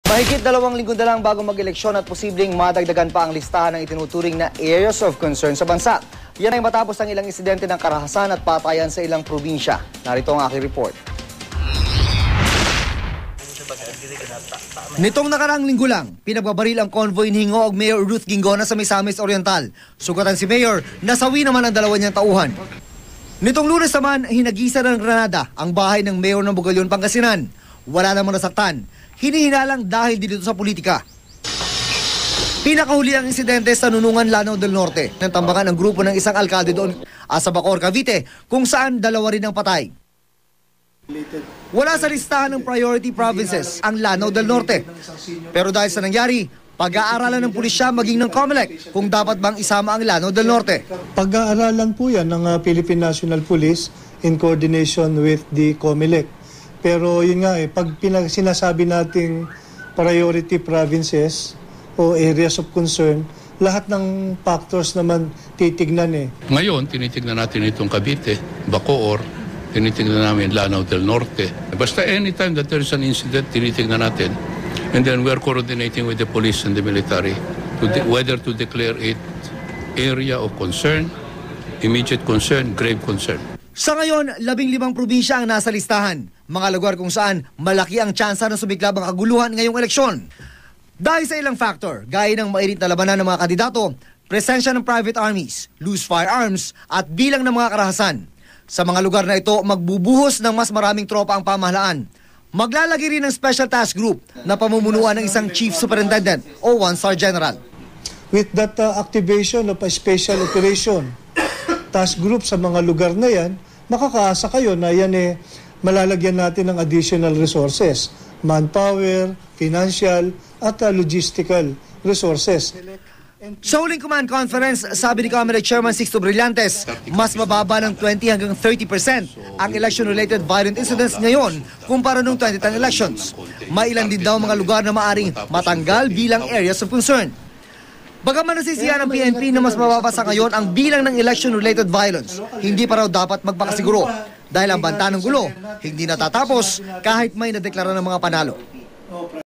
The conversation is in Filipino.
Mahigit 2 linggo na lang bago mag-eleksyon at posibleng madagdagan pa ang listahan ng itinuturing na areas of concern sa bansa. Yan ay matapos ang ilang insidente ng karahasan at patayan sa ilang probinsya. Narito ang aking report. Nitong nakaraang linggo lang, pinagbabaril ang convoy ni Hingoog Mayor Ruth Gingona sa Misamis Oriental. Sugatan si Mayor, nasawi naman ang 2 niyang tauhan. Nitong Lunes naman, hinagisa ng granada ang bahay ng Mayor ng Bugalyon, Pangasinan. Wala namang nasaktan. Hinihinalang dahil dito sa politika. Pinakahuli ang insidente sa Nunungan, Lanao del Norte nang tambakan ang grupo ng isang alkalde doon sa Bacoor, Cavite, kung saan 2 rin ang patay. Wala sa listahan ng priority provinces ang Lanao del Norte. Pero dahil sa nangyari, pag-aaralan ng pulisya maging ng COMELEC kung dapat bang isama ang Lanao del Norte. Pag-aaralan po yan ng Philippine National Police in coordination with the COMELEC. Pero yun nga pag sinasabi nating priority provinces o areas of concern, lahat ng factors naman titignan Ngayon, tinitignan natin itong Cavite, Bacoor, tinitignan namin Lanao del Norte. Basta anytime that there is an incident, tinitignan natin. And then we're coordinating with the police and the military whether to declare it area of concern, immediate concern, grave concern. Sa ngayon, 15 probinsya ang nasa listahan. Mga lugar kung saan malaki ang tsansa na sumiklab ang kaguluhan ngayong eleksyon. Dahil sa ilang factor, gaya ng mainit na labanan ng mga kandidato, presensya ng private armies, loose firearms at bilang ng mga karahasan. Sa mga lugar na ito, magbubuhos ng mas maraming tropa ang pamahalaan. Maglalagay rin ng special task group na pamumunuan ng isang chief superintendent o 1-star general. With that activation of a special operation task group sa mga lugar na yan, makakaasa kayo na yan malalagyan natin ng additional resources, manpower, financial, at logistical resources. Sa huling command conference, sabi ni COMELEC Chairman Sixto Brillantes, mas mababa ng 20 hanggang 30% ang election-related violent incidents ngayon kumpara noong 2010 elections. Mailan din daw mga lugar na maaring matanggal bilang areas of concern. Bagaman nasisiya ng PNP na mas mababa sa ngayon ang bilang ng election-related violence, hindi pa raw dapat magpakasiguro dahil ang banta ng gulo hindi natatapos kahit may nadeklara ng mga panalo.